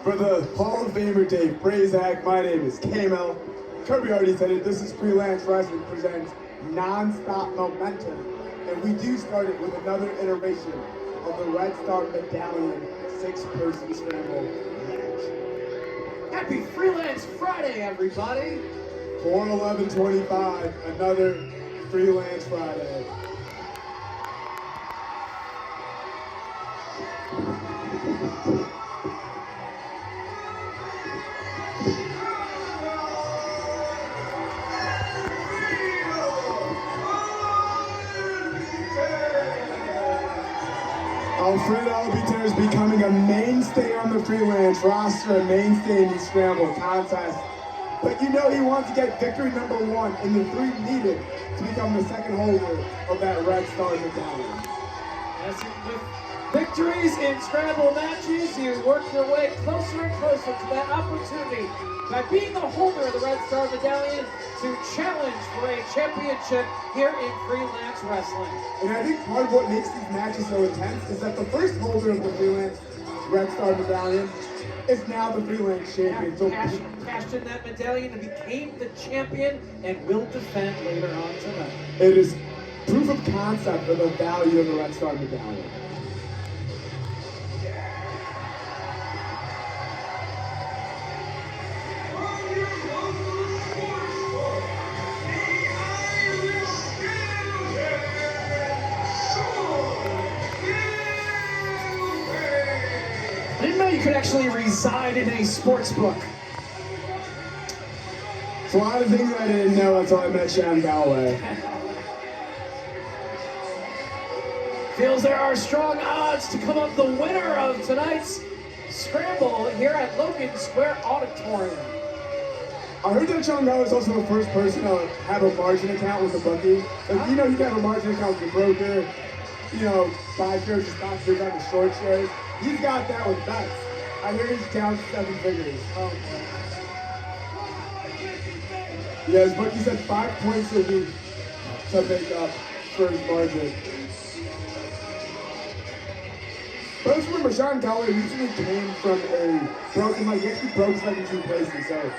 For the Hall of Famer Dave Brazak, my name is Kamel. Kirby already said it, this is Freelance Wrestling presents Non-Stop Momentum. And we do start it with another iteration of the Red Star Medallion 6-person scramble match. Happy Freelance Friday, everybody! 4/11/25, another Freelance Friday. Alfredo Albiter is becoming a mainstay on the Freelance roster, a mainstay in these scramble contests. But you know he wants to get victory number 1 in the 3 needed to become the second holder of that Red Star medallion. As with victories in scramble matches, you work your way closer and closer to that opportunity by being the holder of the Red Star medallion to challenge for a championship here in Freelance Wrestling. And I think part of what makes these matches so intense is that the first holder of the Freelance Red Star medallion is now the Freelance champion. So cashed in that medallion and became the champion and will defend later on tonight. It is proof of concept of the value of the Red Star medallion. I didn't know you could actually reside in a sports book. It's a lot of things I didn't know until I met Sean Galway. Feels there are strong odds to come up the winner of tonight's scramble here at Logan Square Auditorium. I heard that Sean Galway is also the first person to have a margin account with a bookie. Like, you know, you can have a margin account with a broker, you know, buy shares, stock shares, on the short shares. He's got that with bets. I hear he's down 7 figures. Oh, yeah, his bookie said 5 points a week to make up for his margin. But let's remember, Sean Galway recently came from a broken leg. He actually broke his leg in 2 places, so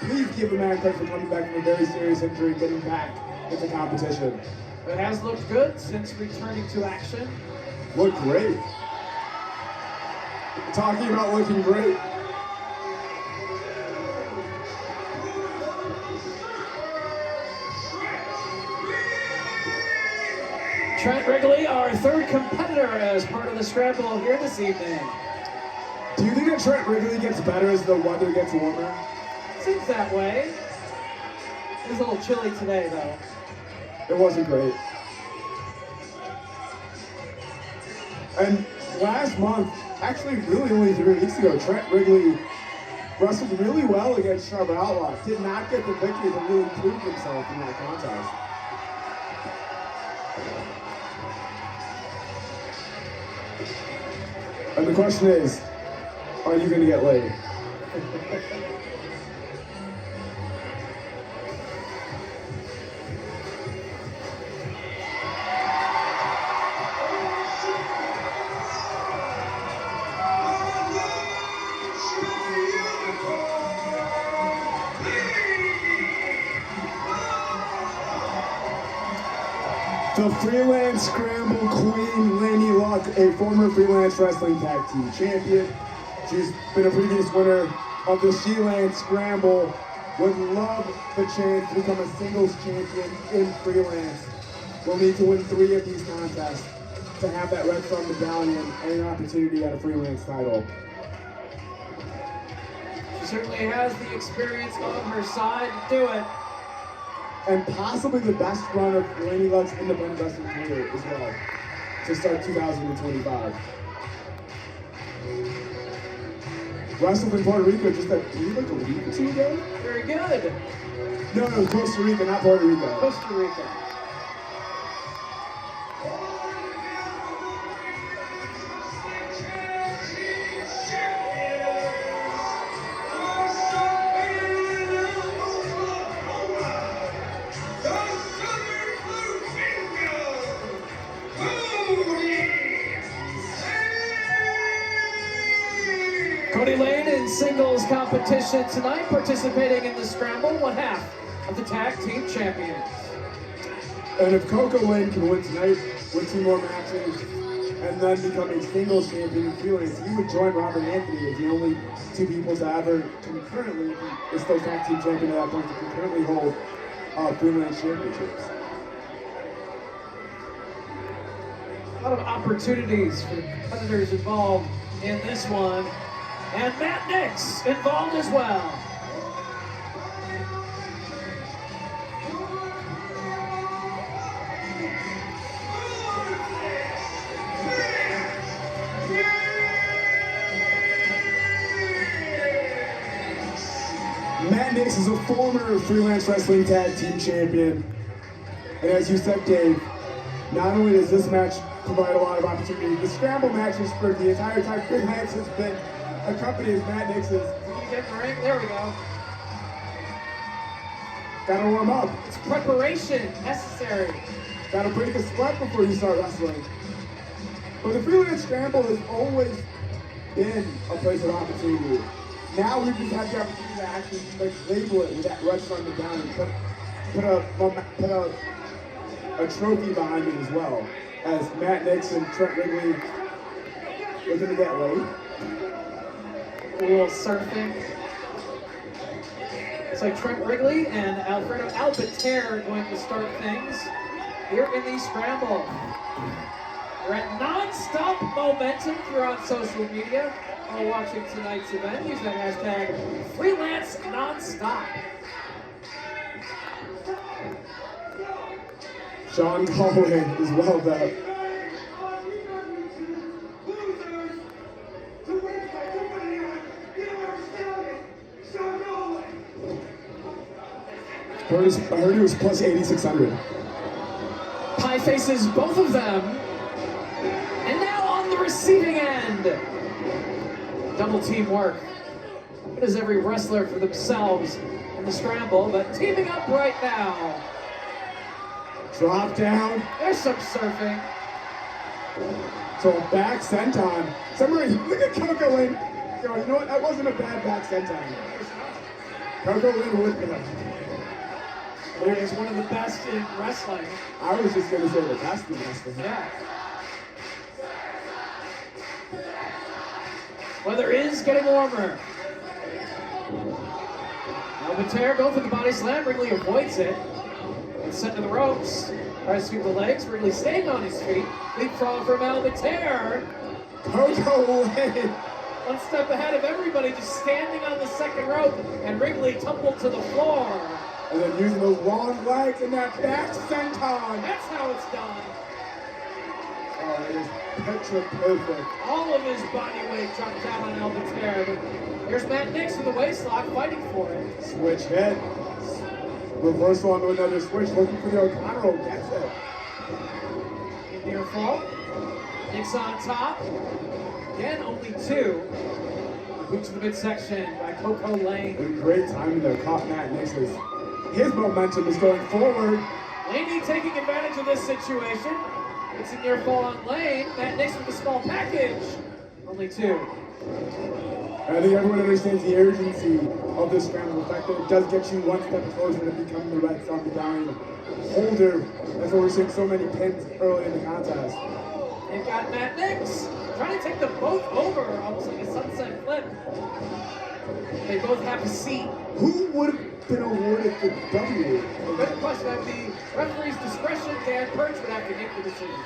please give the man credit for coming back from a very serious injury and getting back into competition. it has looked good since returning to action. Looked great. Talking about looking great. Trent Wrigley, our third competitor as part of the scramble here this evening. Do you think that Trent Wrigley gets better as the weather gets warmer? Seems that way. It was a little chilly today, though. It wasn't great. And last month, actually really only 3 weeks ago, Trent Wrigley wrestled really well against Sharp Outlaw. Did not get the victory, but really proved himself in that contest. And the question is, are you going to get laid? The Freelance Scramble Queen, Laynie Luck, a former Freelance Wrestling Tag Team Champion. She's been a previous winner of the She-Land Scramble. Would love the chance to become a singles champion in Freelance. We'll need to win 3 of these contests to have that Red Star medallion and an opportunity at a Freelance title. She certainly has the experience on her side to do it. And possibly the best run of Laynie Luck's independent wrestling career as well, to start 2025. Wrestled in Puerto Rico just like a week or 2 ago? Very good. No, it was Costa Rica, not Puerto Rico. Costa Rica. Kody Lane in singles competition tonight, participating in the scramble, one half of the tag team champions. And if Coco Lane can win tonight, win 2 more matches, and then become a singles champion in Freelance, he would join Robert Anthony as the only 2 people to ever concurrently, is still tag team champion at that point, to concurrently hold Freelance championships. A lot of opportunities for the competitors involved in this one. And Matt Knicks involved as well. Matt Knicks is a former Freelance Wrestling Tag Team Champion. And as you said, Dave, not only does this match provide a lot of opportunity, the scramble matches for the entire time Freelance has been accompanied as Matt Knicks is. Can you get in the ring? There we go. Gotta warm up. It's preparation necessary. Gotta break a sweat before you start wrestling. But the Freelance Scramble has always been a place of opportunity. Now we just have the opportunity to actually label it with that red on the down and put a trophy behind it as well. As Matt Knicks and Trent Wrigley looking to get laid. A little surfing. It's like Trent Wrigley and Alfredo Albiter are going to start things here in the scramble. We're at non-stop momentum throughout social media while watching tonight's event. Use that hashtag Freelance Nonstop. Sean Galway as well, though. I heard it was plus 8,600. Pie faces both of them. And now on the receiving end. Double teamwork. It is every wrestler for themselves in the scramble, but teaming up right now. Drop down. There's some surfing. So a back senton. Somebody, look at Coco Lane. You know what? That wasn't a bad back senton. Coco Lane would be. He is one of the best in wrestling. I was just going to say the best in wrestling. Yeah. Weather is getting warmer. Albiter going for the body slam. Wrigley avoids it. It's sent to the ropes. Tries to sweep the legs. Wrigley staying on his feet. Leapfrog from Albiter. Coco Lane. One step ahead of everybody, just standing on the second rope. And Wrigley tumbled to the floor. And then using those long legs and that back senton. That's how it's done. Oh, it is picture perfect. All of his body weight jumped out on Albiter. But here's Matt Knicks with the waistlock fighting for it. Switch hit. Reversal onto another switch, looking for the O'Connor. Gets it. Near fall. Knicks on top. Again, only 2. Boot to the midsection by Coco Lane. And great timing there. Caught Matt Knicks. His momentum is going forward. Laynie taking advantage of this situation. It's a near fall on Lane. Matt Knicks with a small package. Only 2. I think everyone understands the urgency of this scramble. The fact that it does get you one step closer to becoming the Red Sox medallion holder. That's why we're seeing so many pins early in the contest. They've got Matt Knicks trying to take them both over, almost like a sunset flip. They both have a seat. Who would have been awarded the W? Good question. At the referee's discretion, Dan Perch would have to make the decision.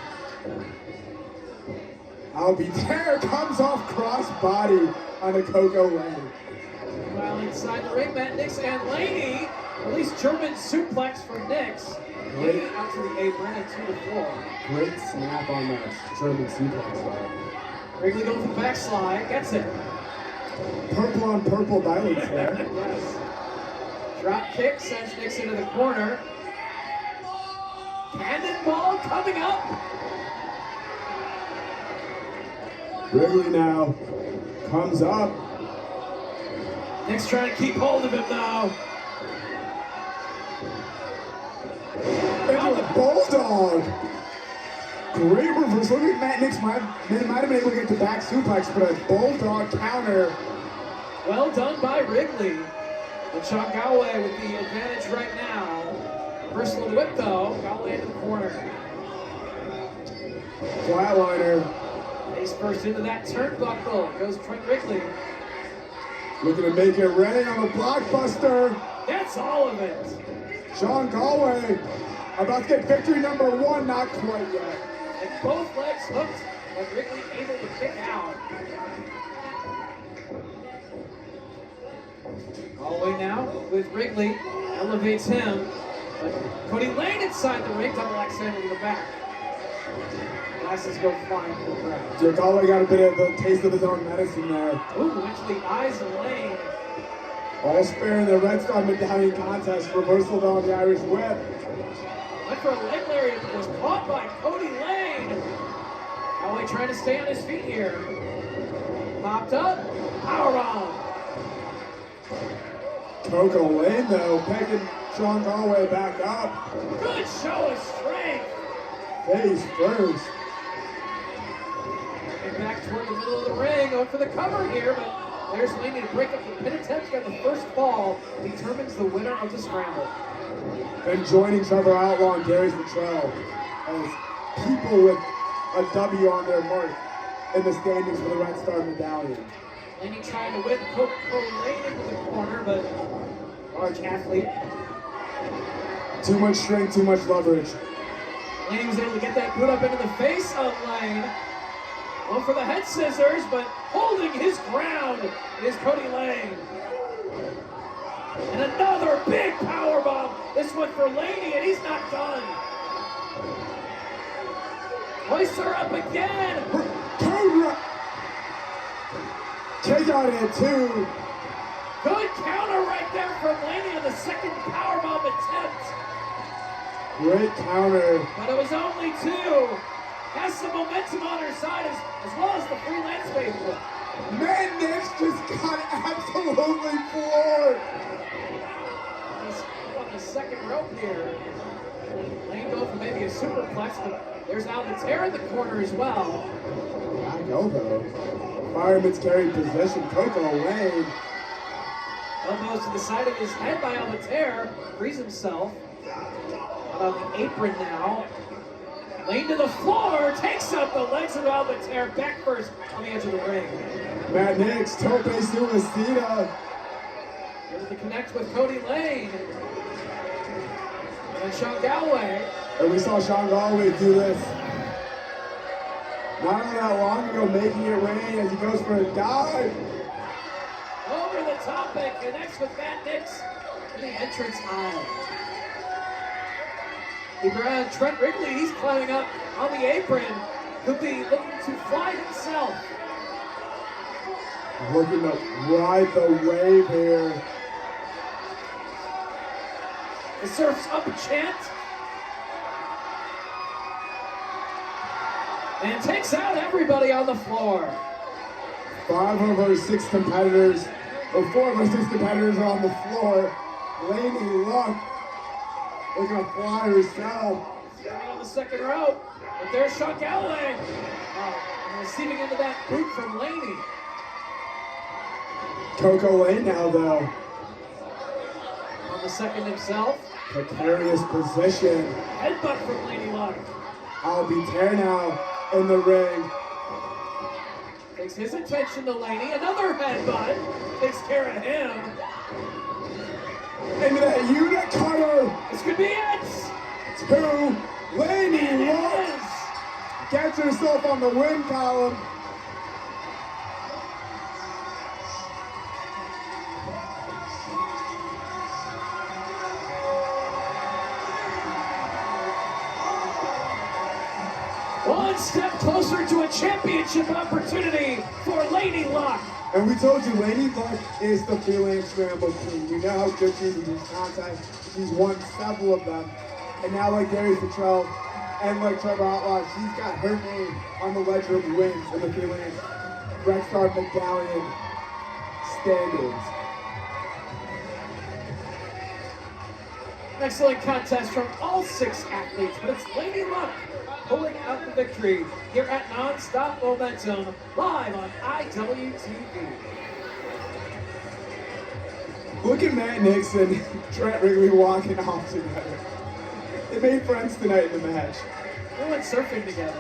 Albiter comes off crossbody on a Coco Lane. While inside the ring, Matt Knicks and Laynie release German suplex from Knicks. Laynie out to the apron and to the floor. Great snap on that German suplex. Wrigley going for the backslide, gets it. Purple on purple violence there. Yes. Drop kick sends Knicks into the corner. Cannonball coming up. Wrigley now comes up. Knicks trying to keep hold of him now. And a bulldog. Great reversal. Look at Matt Knicks might have been able to get the back suplex, but a bulldog counter Well done by Wrigley. And Sean Galway with the advantage right now. Reversal of the whip though. Galway into the corner. Flatliner. Face first into that turnbuckle. Goes Trent Wrigley. Looking to make it rain on the blockbuster. That's all of it. Sean Galway about to get victory number 1, not quite yet. And both legs hooked, but Wrigley able to kick out. Galway now with Wrigley, elevates him. But Kody Laynie inside the ring, double axe handle to the back. Glasses go flying to the ground. So Galway got a bit of a taste of his own medicine there. Ooh, went to the eyes of Laynie. All sparing the Red Star medallion contest. Reversal on the Irish whip. Went for a leg lariat, but was caught by Kody Laynie. Galway trying to stay on his feet here. Popped up, powerbomb. Coco Lane though, picking Sean Galway back up. Good show of strength. Face first. And back toward the middle of the ring, going for the cover here, but there's Laynie to break up the pin attempt. Got the first fall, determines the winner of the scramble. And joining Trevor Outlaw and Gary Futrell as people with a W on their mark in the standings for the Red Star medallion. Laynie trying to whip Coco Lane into the corner, but large athlete. Too much strength, too much leverage. Laynie was able to get that boot up into the face of Lane. Going for the head scissors, but holding his ground is Kody Lane. And another big powerbomb. This one for Laynie, and he's not done. Hoists her up again. Cobra! Take out it too. Good counter right there from Laynie on the second powerbomb attempt. Great counter. But it was only 2. Has some momentum on her side as well as the Freelance faithful. Man, Knicks just got absolutely floored. He's on the second rope here. Lane going for maybe a superplex, but there's Albiter in the corner as well. Back elbow. Fireman's carry position. Coco Lane. Elbows to the side of his head by Albiter. Frees himself. Out on the apron now. Lane to the floor. Takes up the legs of Albiter. Back first on the edge of the ring. Matt Knicks. Tope Suicida. Able to connect with Kody Lane. And Sean Galway. And we saw Sean Galway do this not that long ago, making it rain as he goes for a dive. Over the top and connects with Matt Knicks in the entrance aisle. Keep your eye on Trent Wrigley. He's climbing up on the apron. Could be looking to fly himself. Looking to ride the wave here. The Surf's up chant. And takes out everybody on the floor. 5 of our 6 competitors, or 4 of our 6 competitors are on the floor. Laynie Luck looking to fly herself. Standing on the second rope. But there's Sean Galway. And receiving into that boot from Laynie. Coco Lane now though. On the second himself. Precarious position. Headbutt from Laynie Luck. Albiter now in the ring. Takes his attention to Laynie. Another headbutt. Takes care of him. Into that unit cutter. This could be it. To Laynie Luck. Gets herself on the win column. One step closer to a championship opportunity for Laynie Luck. And we told you, Laynie Luck is the freelance scramble queen. We know how good she is in these contests. She's won several of them. And now, like Gary Futrell and like Trevor Outlaw, she's got her name on the ledger of wins in the freelance Red Star medallion standings. Excellent contest from all 6 athletes, but it's Laynie Luck pulling out the victory here at Non-Stop Momentum, live on IWTV. Look at Matt Nix and Trent Wrigley walking off together. They made friends tonight in the match. They went surfing together.